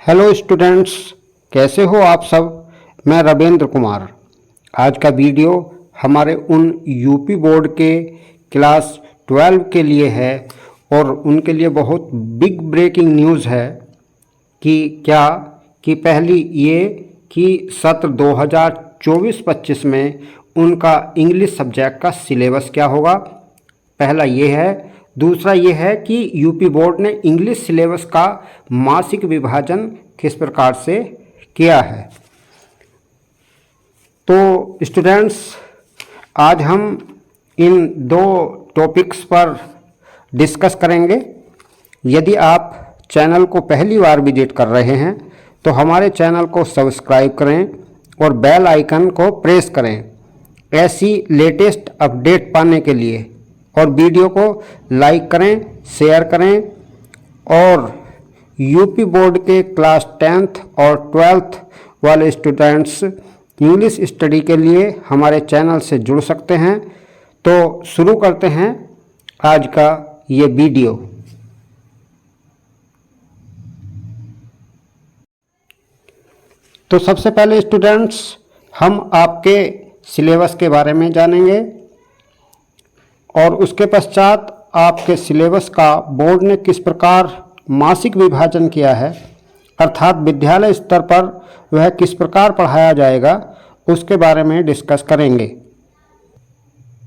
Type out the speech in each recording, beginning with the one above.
Hello students, कैसे हो आप सब। मैं रविंद्र कुमार। आज का वीडियो हमारे उन यूपी बोर्ड के क्लास 12 के लिए है और उनके लिए बहुत बिग ब्रेकिंग न्यूज़ है कि पहली ये कि सत्र 2024-25 में उनका इंग्लिश सब्जेक्ट का सिलेबस क्या होगा। पहला ये है। दूसरा ये है कि यूपी बोर्ड ने इंग्लिश सिलेबस का मासिक विभाजन किस प्रकार से किया है। तो स्टूडेंट्स, आज हम इन दो टॉपिक्स पर डिस्कस करेंगे। यदि आप चैनल को पहली बार विजिट कर रहे हैं तो हमारे चैनल को सब्सक्राइब करें और बेल आइकन को प्रेस करें ऐसी लेटेस्ट अपडेट पाने के लिए, और वीडियो को लाइक करें, शेयर करें और यूपी बोर्ड के क्लास 10th और 12th वाले स्टूडेंट्स इंग्लिश स्टडी के लिए हमारे चैनल से जुड़ सकते हैं। तो शुरू करते हैं आज का ये वीडियो। तो सबसे पहले स्टूडेंट्स, हम आपके सिलेबस के बारे में जानेंगे और उसके पश्चात आपके सिलेबस का बोर्ड ने किस प्रकार मासिक विभाजन किया है, अर्थात विद्यालय स्तर पर वह किस प्रकार पढ़ाया जाएगा, उसके बारे में डिस्कस करेंगे।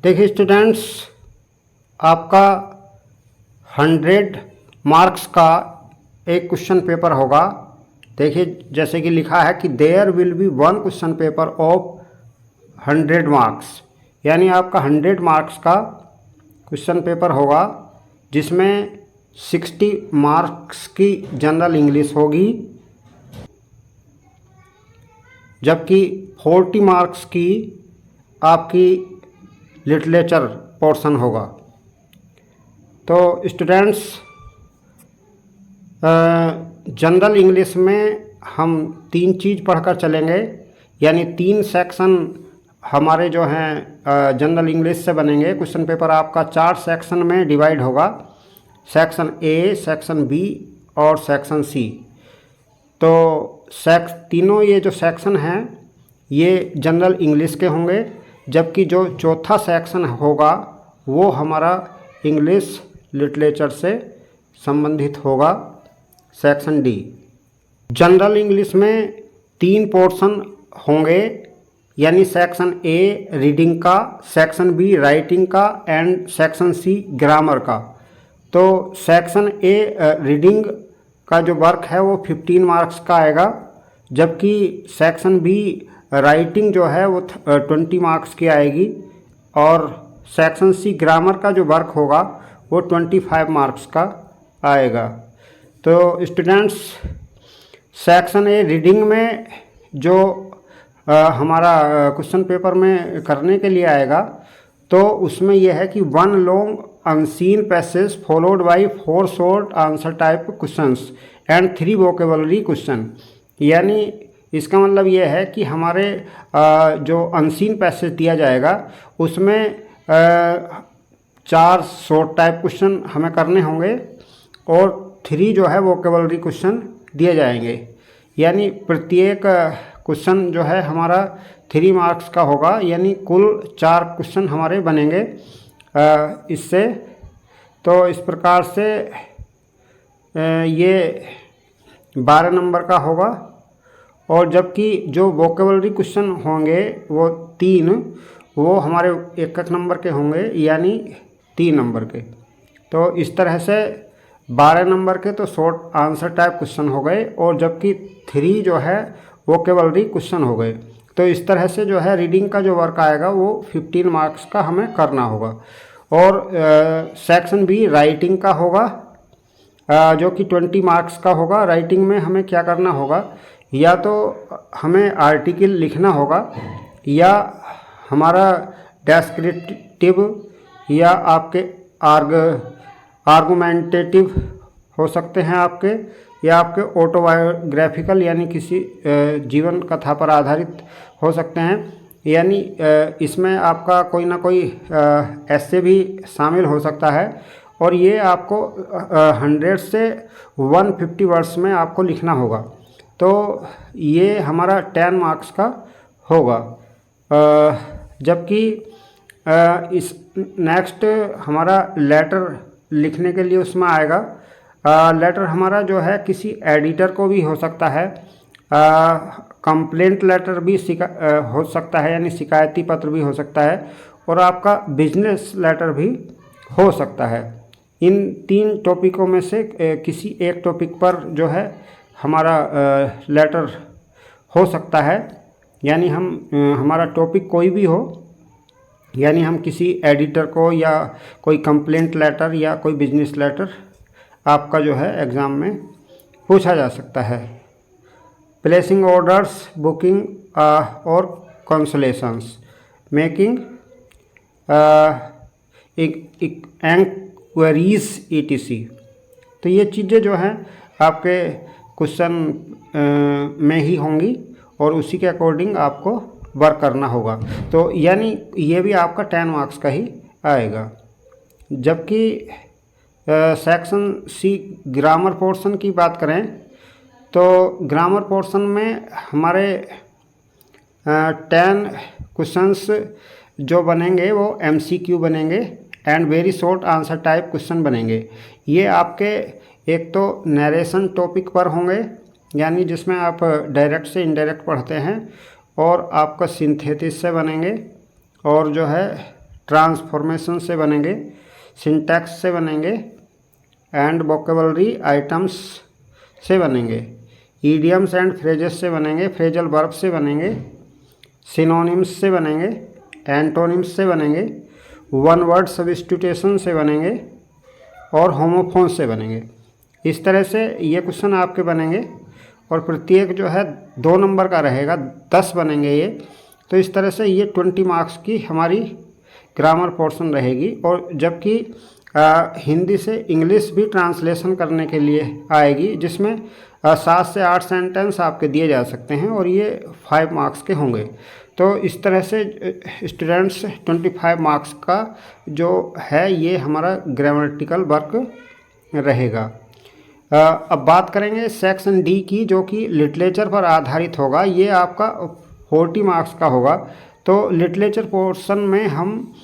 देखिए स्टूडेंट्स, आपका 100 मार्क्स का एक क्वेश्चन पेपर होगा। देखिए जैसे कि लिखा है कि there will be one question paper of 100 marks, यानी आपका 100 मार्क्स का क्वेश्चन पेपर होगा जिसमें 60 मार्क्स की जनरल इंग्लिश होगी, जबकि 40 मार्क्स की आपकी लिटरेचर पोर्शन होगा। तो स्टूडेंट्स, जनरल इंग्लिश में हम 3 चीज़ पढ़कर चलेंगे, यानी 3 सेक्शन हमारे जो हैं जनरल इंग्लिश से बनेंगे। क्वेश्चन पेपर आपका 4 सेक्शन में डिवाइड होगा, सेक्शन ए, सेक्शन बी और सेक्शन सी। तो तीनों ये जो सेक्शन हैं ये जनरल इंग्लिश के होंगे, जबकि जो चौथा सेक्शन होगा वो हमारा इंग्लिश लिटरेचर से संबंधित होगा, सेक्शन डी। जनरल इंग्लिश में 3 पोर्शन होंगे, यानी सेक्शन ए रीडिंग का, सेक्शन बी राइटिंग का एंड सेक्शन सी ग्रामर का। तो सेक्शन ए रीडिंग का जो वर्क है वो 15 मार्क्स का आएगा, जबकि सेक्शन बी राइटिंग जो है वो 20 मार्क्स की आएगी, और सेक्शन सी ग्रामर का जो वर्क होगा वो 25 मार्क्स का आएगा। तो स्टूडेंट्स, सेक्शन ए रीडिंग में जो हमारा क्वेश्चन पेपर में करने के लिए आएगा, तो उसमें यह है कि 1 long unseen passage followed by 4 short answer type questions and 3 vocabulary question. यानी इसका मतलब यह है कि हमारे जो अनसीन पैसेज दिया जाएगा उसमें 4 शॉर्ट टाइप क्वेश्चन हमें करने होंगे और 3 जो है वोकेबलरी क्वेश्चन दिए जाएंगे। यानी प्रत्येक क्वेश्चन जो है हमारा 3 मार्क्स का होगा, यानी कुल 4 क्वेश्चन हमारे बनेंगे इससे। तो इस प्रकार से ये 12 नंबर का होगा, और जबकि जो वोकेबलरी क्वेश्चन होंगे वो 3, वो हमारे 1-1 नंबर के होंगे, यानी 3 नंबर के। तो इस तरह से 12 नंबर के तो शॉर्ट आंसर टाइप क्वेश्चन हो गए, और जबकि 3 जो है वोकेबलरी क्वेश्चन हो गए। तो इस तरह से जो है रीडिंग का जो वर्क आएगा वो 15 मार्क्स का हमें करना होगा। और सेक्शन बी राइटिंग का होगा, जो कि 20 मार्क्स का होगा। राइटिंग में हमें क्या करना होगा, या तो हमें आर्टिकल लिखना होगा, या हमारा डेस्क्रिप्टिव, या आपके आर्गुमेंटेटिव हो सकते हैं आपके, या आपके ऑटोबायोग्राफिकल यानी किसी जीवन कथा पर आधारित हो सकते हैं। यानी इसमें आपका कोई ना कोई ऐसे भी शामिल हो सकता है, और ये आपको 100 से 150 वर्ड्स में आपको लिखना होगा। तो ये हमारा 10 मार्क्स का होगा। जबकि इस नेक्स्ट हमारा लेटर लिखने के लिए उसमें आएगा। लेटर हमारा जो है किसी एडिटर को भी हो सकता है, कंप्लेंट लेटर भी हो सकता है, यानी शिकायती पत्र भी हो सकता है, और आपका बिजनेस लेटर भी हो सकता है। इन 3 टॉपिकों में से किसी एक टॉपिक पर जो है हमारा लेटर हो सकता है, यानी हमारा टॉपिक कोई भी हो, यानी हम किसी एडिटर को या कोई कंप्लेंट लेटर या कोई बिजनेस लेटर आपका जो है एग्ज़ाम में पूछा जा सकता है। प्लेसिंग ऑर्डर्स, बुकिंग और कंसलेशंस, मेकिंग इंक्वायरीज ETC। तो ये चीज़ें जो हैं आपके क्वेश्चन में ही होंगी और उसी के अकॉर्डिंग आपको वर्क करना होगा। तो यानी ये भी आपका 10 मार्क्स का ही आएगा। जबकि सेक्शन C ग्रामर पोर्शन की बात करें तो ग्रामर पोर्शन में हमारे 10 क्वेश्चंस जो बनेंगे वो MCQ बनेंगे and very short answer type question बनेंगे। ये आपके एक तो नरेशन टॉपिक पर होंगे, यानी जिसमें आप डायरेक्ट से इनडायरेक्ट पढ़ते हैं, और आपका सिंथेसिस से बनेंगे, और जो है ट्रांसफॉर्मेशन से बनेंगे, सिंटैक्स से बनेंगे, एंड वोकेबलरी आइटम्स से बनेंगे, ईडियम्स एंड फ्रेजेस से बनेंगे, फ्रेजल वर्ब से बनेंगे, सिनोनिम्स से बनेंगे, एंटोनिम्स से बनेंगे, वन वर्ड सब्स्टिट्यूशन से बनेंगे, और होमोफोन्स से बनेंगे। इस तरह से ये क्वेश्चन आपके बनेंगे, और प्रत्येक जो है 2 नंबर का रहेगा, 10 बनेंगे ये। तो इस तरह से ये 20 मार्क्स की हमारी ग्रामर पोर्शन रहेगी। और जबकि हिंदी से इंग्लिश भी ट्रांसलेशन करने के लिए आएगी, जिसमें 7 से 8 सेंटेंस आपके दिए जा सकते हैं, और ये 5 मार्क्स के होंगे। तो इस तरह से स्टूडेंट्स 25 मार्क्स का जो है ये हमारा ग्रामेटिकल वर्क रहेगा। अब बात करेंगे सेक्शन D की, जो कि लिटरेचर पर आधारित होगा। ये आपका 40 मार्क्स का होगा। तो लिटरेचर पोर्शन में हम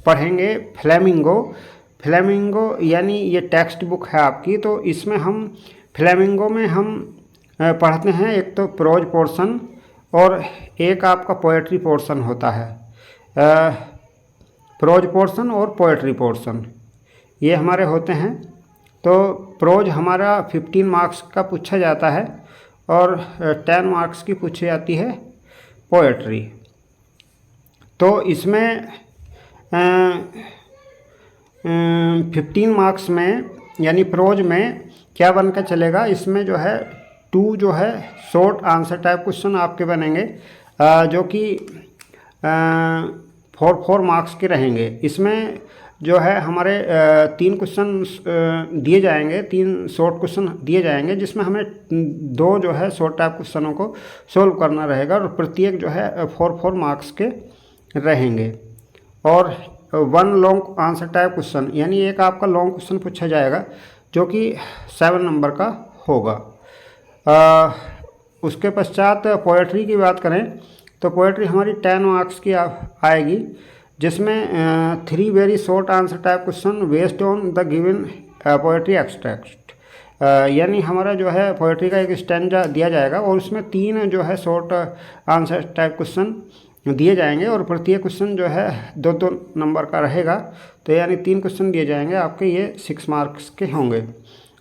पढ़ेंगे फ्लेमिंगो, यानी ये टेक्स्ट बुक है आपकी। तो इसमें हम फ्लेमिंगो में हम पढ़ते हैं एक तो प्रोज पोर्शन और एक आपका पोएट्री पोर्शन होता है। प्रोज पोर्शन और पोएट्री पोर्शन ये हमारे होते हैं। तो प्रोज हमारा 15 मार्क्स का पूछा जाता है और 10 मार्क्स की पूछी जाती है पोएट्री। तो इसमें 15 मार्क्स में यानी प्रोज में क्या बनकर चलेगा, इसमें जो है 2 जो है शॉर्ट आंसर टाइप क्वेश्चन आपके बनेंगे, जो कि 4 मार्क्स के रहेंगे। इसमें जो है हमारे 3 क्वेश्चन दिए जाएंगे, 3 शॉर्ट क्वेश्चन दिए जाएंगे, जिसमें हमें 2 जो है शॉर्ट टाइप क्वेश्चनों को सोल्व करना रहेगा, और प्रत्येक जो है 4 मार्क्स के रहेंगे। और 1 लॉन्ग आंसर टाइप क्वेश्चन, यानी एक आपका लॉन्ग क्वेश्चन पूछा जाएगा जो कि 7 नंबर का होगा। उसके पश्चात पोएट्री की बात करें तो पोएट्री हमारी 10 मार्क्स की आएगी, जिसमें 3 very short answer type question based on the given poetry extract, यानी हमारा जो है पोएट्री का एक स्टैंजा दिया जाएगा और उसमें 3 जो है शॉर्ट आंसर टाइप क्वेश्चन दिए जाएंगे, और प्रत्येक क्वेश्चन जो है 2-2 नंबर का रहेगा। तो यानी 3 क्वेश्चन दिए जाएंगे आपके, ये 6 मार्क्स के होंगे।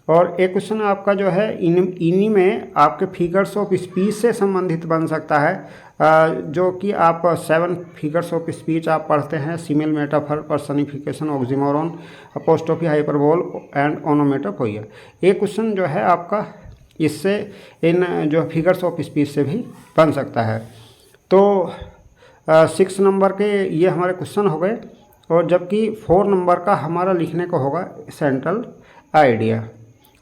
और एक क्वेश्चन आपका जो है इन्हीं में आपके फिगर्स ऑफ स्पीच से संबंधित बन सकता है, जो कि आप 7 फिगर्स ऑफ स्पीच आप पढ़ते हैं, simile, metaphor, personification, oxymoron, apostrophe, hyperbole and ओनोमेटोपोइया। एक क्वेश्चन जो है आपका इससे इन जो फिगर्स ऑफ स्पीच से भी बन सकता है। तो 6 नंबर के ये हमारे क्वेश्चन हो गए, और जबकि 4 नंबर का हमारा लिखने को होगा सेंट्रल आइडिया।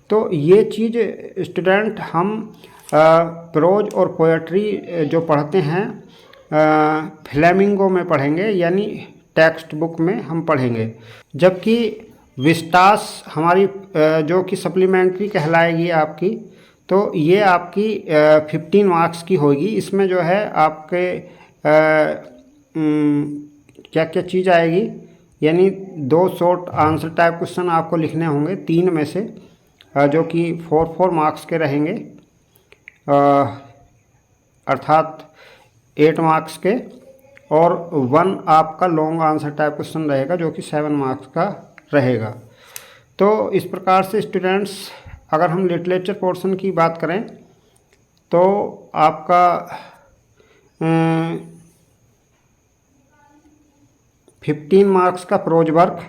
तो ये चीज़ स्टूडेंट हम प्रोज और पोएट्री जो पढ़ते हैं फ्लेमिंगो में पढ़ेंगे, यानी टेक्स्ट बुक में हम पढ़ेंगे। जबकि विस्टास हमारी जो कि सप्लीमेंट्री कहलाएगी आपकी, तो ये आपकी 15 मार्क्स की होगी। इसमें जो है आपके क्या क्या चीज़ आएगी, यानी 2 शॉर्ट आंसर टाइप क्वेश्चन आपको लिखने होंगे 3 में से, जो कि 4 मार्क्स के रहेंगे, अर्थात 8 मार्क्स के, और 1 आपका लॉन्ग आंसर टाइप क्वेश्चन रहेगा जो कि 7 मार्क्स का रहेगा। तो इस प्रकार से स्टूडेंट्स, अगर हम लिटरेचर पोर्शन की बात करें तो आपका 15 मार्क्स का प्रोज वर्क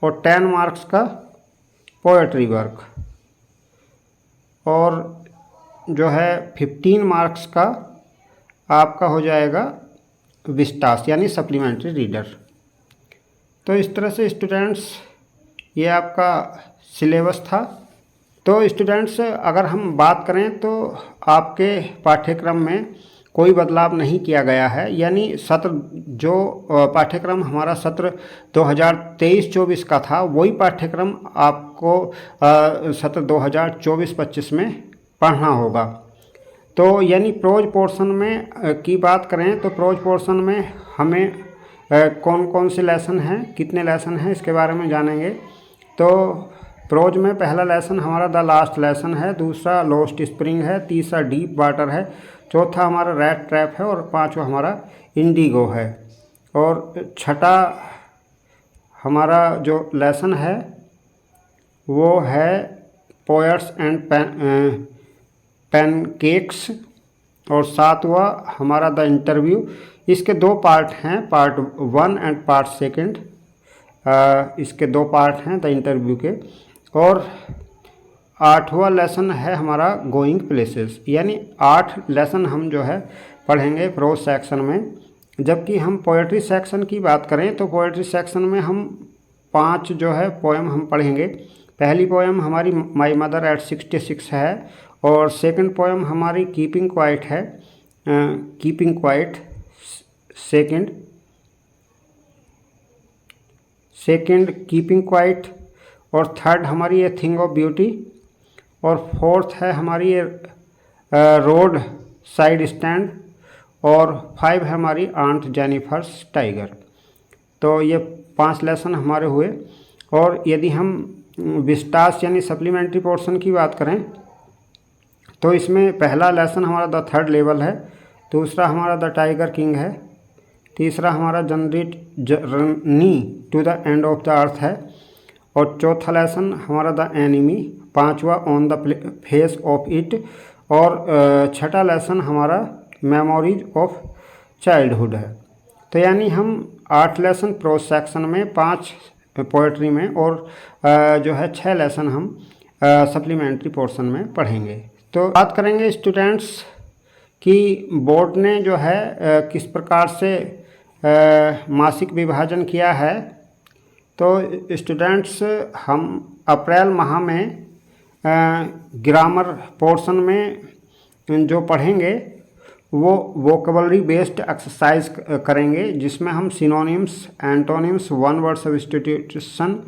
और 10 मार्क्स का पोएट्री वर्क, और जो है 15 मार्क्स का आपका हो जाएगा विस्टास यानी सप्लीमेंट्री रीडर। तो इस तरह से स्टूडेंट्स ये आपका सिलेबस था। तो स्टूडेंट्स, अगर हम बात करें तो आपके पाठ्यक्रम में कोई बदलाव नहीं किया गया है, यानी सत्र जो पाठ्यक्रम हमारा सत्र 2023-24 का था वही पाठ्यक्रम आपको सत्र 2024-25 में पढ़ना होगा। तो यानी प्रोज पोर्शन में की बात करें तो प्रोज पोर्शन में हमें कौन कौन से लेसन हैं, कितने लेसन हैं, इसके बारे में जानेंगे। तो प्रोज में पहला लेसन हमारा द लास्ट लेसन है, दूसरा लोस्ट स्प्रिंग है, तीसरा डीप वाटर है, चौथा हमारा रैट ट्रैप है, और पांचवा हमारा इंडिगो है, और छठा हमारा जो लेसन है वो है पोएट्स एंड पैनकेक्स, और सातवां हमारा द इंटरव्यू। इसके 2 पार्ट हैं, पार्ट 1 एंड पार्ट 2। इसके 2 पार्ट हैं द इंटरव्यू के। और 8वां लेसन है हमारा गोइंग प्लेसेस, यानी 8 लेसन हम जो है पढ़ेंगे प्रोज सेक्शन में। जबकि हम पोएट्री सेक्शन की बात करें तो पोएट्री सेक्शन में हम 5 जो है पोएम हम पढ़ेंगे। पहली पोएम हमारी माई मदर एट 66 है, और सेकंड पोएम हमारी कीपिंग क्वाइट है, keeping quiet second keeping quiet, और थर्ड हमारी ए थिंग ऑफ ब्यूटी, और फोर्थ है हमारी ये रोड साइड स्टैंड, और 5 है हमारी आंट जेनिफर्स टाइगर। तो ये 5 लेसन हमारे हुए। और यदि हम विस्टास यानी सप्लीमेंट्री पोर्शन की बात करें तो इसमें पहला लेसन हमारा द थर्ड लेवल है, दूसरा हमारा द टाइगर किंग है, तीसरा हमारा journey to the end of the earth है, और चौथा लेसन हमारा द एनिमी, पांचवा on the face of it, और छठा लेसन हमारा मेमोरीज ऑफ चाइल्डहुड है। तो यानी हम 8 लेसन प्रोज सेक्शन में, 5 पोएट्री में, और जो है 6 लेसन हम सप्लीमेंट्री पोर्शन में पढ़ेंगे। तो बात करेंगे स्टूडेंट्स कि बोर्ड ने जो है किस प्रकार से मासिक विभाजन किया है। तो स्टूडेंट्स, हम अप्रैल माह में ग्रामर पोर्शन में जो पढ़ेंगे वो वोकेबलरी बेस्ड एक्सरसाइज करेंगे, जिसमें हम synonyms, antonyms, one word substitution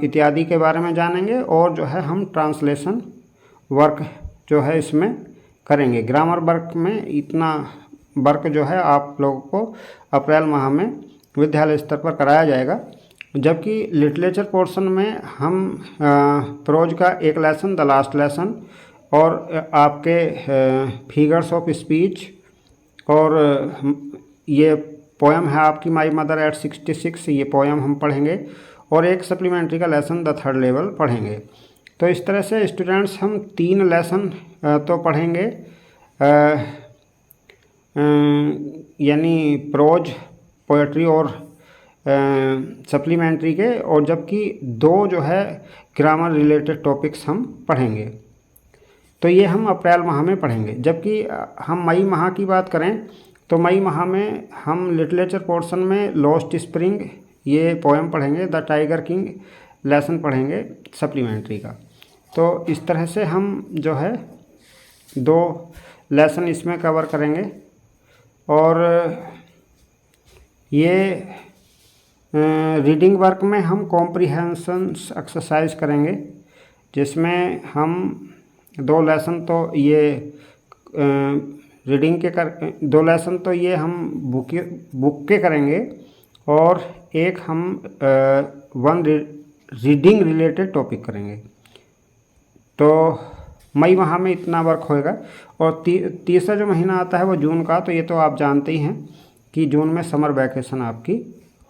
इत्यादि के बारे में जानेंगे, और जो है हम ट्रांसलेशन वर्क जो है इसमें करेंगे। ग्रामर वर्क में इतना वर्क जो है आप लोगों को अप्रैल माह में विद्यालय स्तर पर कराया जाएगा। जबकि लिटरेचर पोर्शन में हम प्रोज का 1 लेसन द लास्ट लेसन, और आपके फिगर्स ऑफ स्पीच, और ये पोएम है आपकी माई मदर एट 66, ये पोएम हम पढ़ेंगे, और एक सप्लीमेंट्री का लेसन द थर्ड लेवल पढ़ेंगे। तो इस तरह से स्टूडेंट्स हम 3 लेसन तो पढ़ेंगे, यानी प्रोज, पोएट्री और सप्लीमेंट्री के, और जबकि 2 जो है ग्रामर रिलेटेड टॉपिक्स हम पढ़ेंगे। तो ये हम अप्रैल माह में पढ़ेंगे। जबकि हम मई माह की बात करें तो मई माह में हम लिटरेचर पोर्शन में लॉस्ट स्प्रिंग ये पोएम पढ़ेंगे, द टाइगर किंग लेसन पढ़ेंगे सप्लीमेंट्री का। तो इस तरह से हम जो है 2 लेसन इसमें कवर करेंगे, और ये रीडिंग वर्क में हम कॉम्प्रिहेंशन एक्सरसाइज करेंगे, जिसमें हम 2 लेसन तो ये रीडिंग के 2 लेसन तो ये हम बुक के करेंगे और एक हम 1 रीडिंग रिलेटेड टॉपिक करेंगे। तो मई माह में इतना वर्क होएगा। और तीसरा जो महीना आता है वो जून का, तो ये तो आप जानते ही हैं कि जून में समर वैकेशन आपकी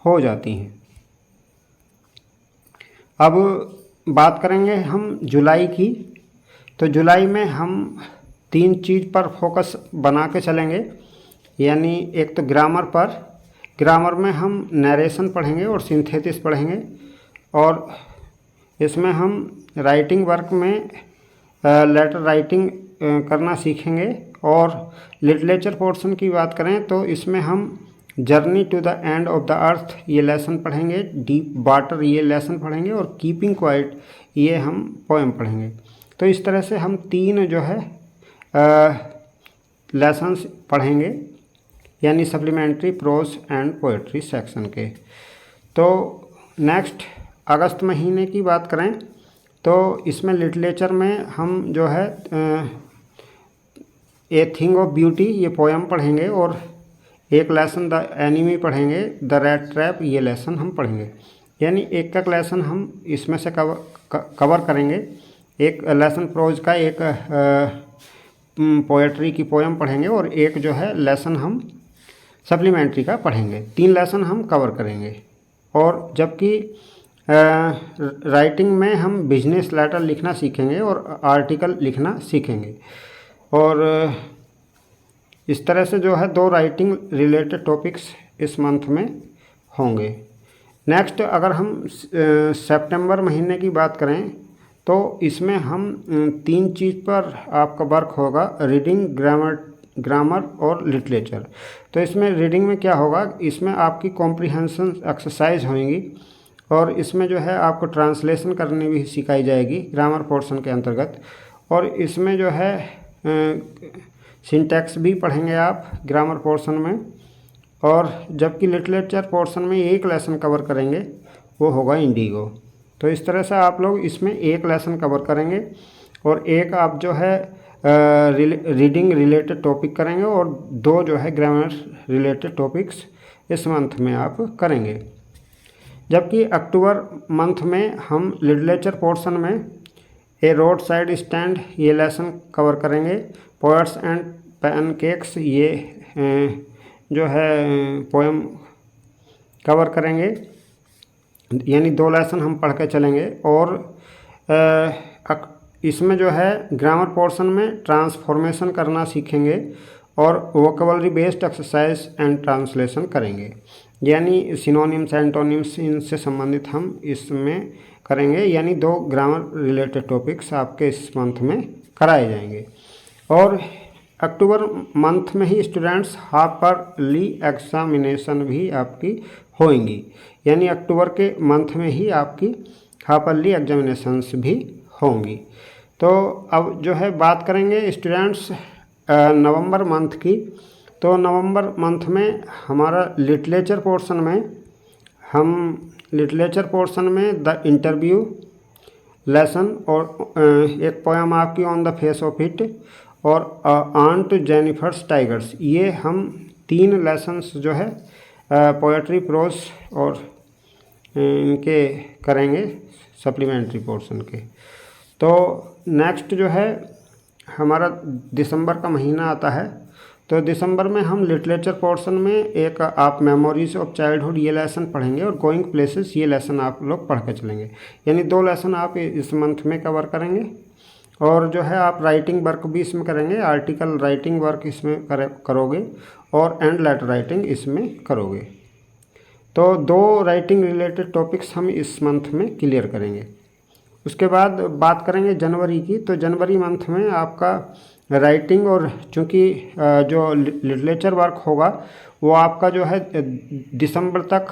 हो जाती हैं। अब बात करेंगे हम जुलाई की। तो जुलाई में हम 3 चीज़ पर फोकस बना के चलेंगे, यानी एक तो ग्रामर पर। ग्रामर में हम नरेशन पढ़ेंगे और सिंथेसिस पढ़ेंगे, और इसमें हम राइटिंग वर्क में लेटर राइटिंग करना सीखेंगे। और लिटरेचर पोर्शन की बात करें तो इसमें हम journey to the end of the earth ये लेसन पढ़ेंगे, डीप वाटर ये लेसन पढ़ेंगे, और कीपिंग क्वाइट ये हम पोएम पढ़ेंगे। तो इस तरह से हम 3 जो है लेसन्स पढ़ेंगे, यानी supplementary prose and poetry section के। तो नेक्स्ट अगस्त महीने की बात करें तो इसमें लिटरेचर में हम जो है ए थिंग ऑफ ब्यूटी ये पोएम पढ़ेंगे, और एक लेसन द एनिमी पढ़ेंगे, द रैट ट्रैप ये लेसन हम पढ़ेंगे। यानी एक एक लेसन हम इसमें से कवर करेंगे। एक लेसन प्रोज का, एक पोएट्री की पोएम पढ़ेंगे, और एक जो है लेसन हम सप्लीमेंट्री का पढ़ेंगे। 3 लेसन हम कवर करेंगे। और जबकि राइटिंग में हम बिजनेस लेटर लिखना सीखेंगे और आर्टिकल लिखना सीखेंगे। और इस तरह से जो है 2 राइटिंग रिलेटेड टॉपिक्स इस मंथ में होंगे। नेक्स्ट अगर हम सितंबर महीने की बात करें तो इसमें हम 3 चीज़ पर आपका वर्क होगा, रीडिंग, ग्रामर और लिटरेचर। तो इसमें रीडिंग में क्या होगा, इसमें आपकी कॉम्प्रिहेंशन एक्सरसाइज होंगी, और इसमें जो है आपको ट्रांसलेशन करनी भी सिखाई जाएगी ग्रामर पोर्शन के अंतर्गत। और इसमें जो है सिंटैक्स भी पढ़ेंगे आप ग्रामर पोर्शन में। और जबकि लिटरेचर पोर्शन में एक लेसन कवर करेंगे, वो होगा इंडिगो। तो इस तरह से आप लोग इसमें एक लेसन कवर करेंगे, और एक आप जो है रीडिंग रिलेटेड टॉपिक करेंगे, और 2 जो है ग्रामर रिलेटेड टॉपिक्स इस मंथ में आप करेंगे। जबकि अक्टूबर मंथ में हम लिटरेचर पोर्शन में ए रोड साइड स्टैंड ये लेसन कवर करेंगे, पोएट्स एंड पैनकेक्स ये जो है पोएम कवर करेंगे, यानी 2 लेसन हम पढ़ के चलेंगे। और इसमें जो है ग्रामर पोर्शन में ट्रांसफॉर्मेशन करना सीखेंगे, और vocabulary based exercise and translation करेंगे, यानी सिनोनिम्स एंटोनिम्स इनसे संबंधित हम इसमें करेंगे। यानी 2 ग्रामर रिलेटेड टॉपिक्स आपके इस मंथ में कराए जाएंगे। और अक्टूबर मंथ में ही स्टूडेंट्स हाफरली एग्जामिनेशन भी आपकी होंगी, यानी अक्टूबर के मंथ में ही आपकी हाफरली एग्जामिनेशंस भी होंगी। तो अब जो है बात करेंगे स्टूडेंट्स नवंबर मंथ की। तो नवंबर मंथ में हमारा लिटरेचर पोर्शन में हम लिटरेचर पोर्शन में द इंटरव्यू लेसन, और एक पोएम आपकी on the face of it, और आंट जेनिफर्स टाइगर्स ये हम 3 लेसन्स जो है पोएट्री, प्रोज और इनके करेंगे सप्लीमेंट्री पोर्शन के। तो नेक्स्ट जो है हमारा दिसंबर का महीना आता है। तो दिसंबर में हम लिटरेचर पोर्शन में एक आप मेमोरीज ऑफ चाइल्डहुड ये लेसन पढ़ेंगे, और गोइंग प्लेसेस ये लेसन आप लोग पढ़ के चलेंगे, यानी 2 लेसन आप इस मंथ में कवर करेंगे। और जो है आप राइटिंग वर्क भी इसमें करेंगे, आर्टिकल राइटिंग वर्क इसमें करोगे, और एंड लेटर राइटिंग इसमें करोगे। तो 2 राइटिंग रिलेटेड टॉपिक्स हम इस मंथ में क्लियर करेंगे। उसके बाद बात करेंगे जनवरी की। तो जनवरी मंथ में आपका राइटिंग, और चूँकि जो लिटरेचर वर्क होगा वो आपका जो है दिसंबर तक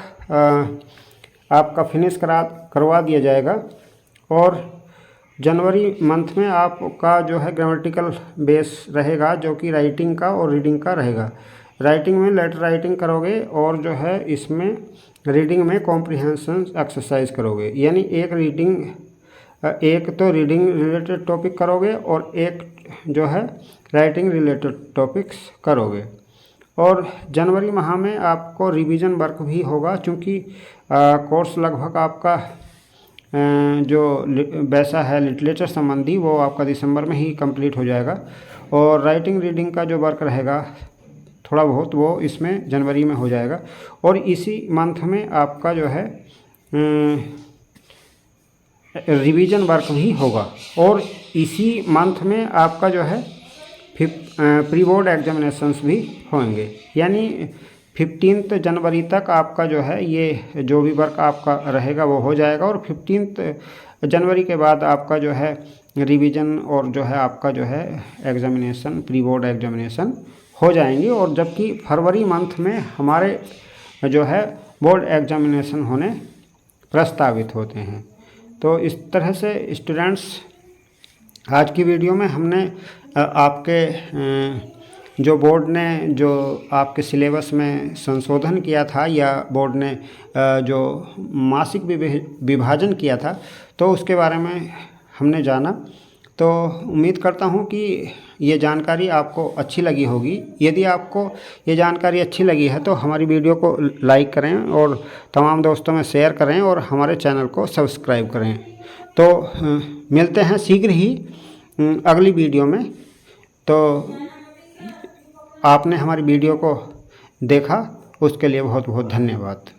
आपका फिनिश करवा दिया जाएगा। और जनवरी मंथ में आपका जो है ग्रामेटिकल बेस रहेगा, जो कि राइटिंग का और रीडिंग का रहेगा। राइटिंग में लेटर राइटिंग करोगे, और जो है इसमें रीडिंग में कॉम्प्रिहेंशन एक्सरसाइज करोगे, यानी एक रीडिंग एक तो रीडिंग रिलेटेड टॉपिक करोगे और एक जो है राइटिंग रिलेटेड टॉपिक्स करोगे। और जनवरी माह में आपको रिवीजन वर्क भी होगा, क्योंकि कोर्स लगभग आपका जो वैसा है लिटरेचर संबंधी वो आपका दिसंबर में ही कंप्लीट हो जाएगा। और राइटिंग रीडिंग का जो वर्क रहेगा थोड़ा बहुत वो इसमें जनवरी में हो जाएगा। और इसी मंथ में आपका जो है रिवीजन वर्क भी होगा। और इसी मंथ में आपका जो है प्री बोर्ड एग्जामिनेशंस भी होंगे, यानी 15 जनवरी तक आपका जो है ये जो भी वर्क आपका रहेगा वो हो जाएगा। और 15 जनवरी के बाद आपका जो है रिवीजन और जो है आपका जो है एग्जामिनेशन प्री बोर्ड एग्जामिनेशन हो जाएंगे। और जबकि फरवरी मंथ में हमारे जो है बोर्ड एग्जामिनेशन होने प्रस्तावित होते हैं। तो इस तरह से स्टूडेंट्स आज की वीडियो में हमने आपके जो बोर्ड ने जो आपके सिलेबस में संशोधन किया था या बोर्ड ने जो मासिक विभाजन किया था तो उसके बारे में हमने जाना। तो उम्मीद करता हूँ कि ये जानकारी आपको अच्छी लगी होगी। यदि आपको ये जानकारी अच्छी लगी है तो हमारी वीडियो को लाइक करें और तमाम दोस्तों में शेयर करें और हमारे चैनल को सब्सक्राइब करें। तो मिलते हैं शीघ्र ही अगली वीडियो में। तो आपने हमारी वीडियो को देखा उसके लिए बहुत बहुत धन्यवाद।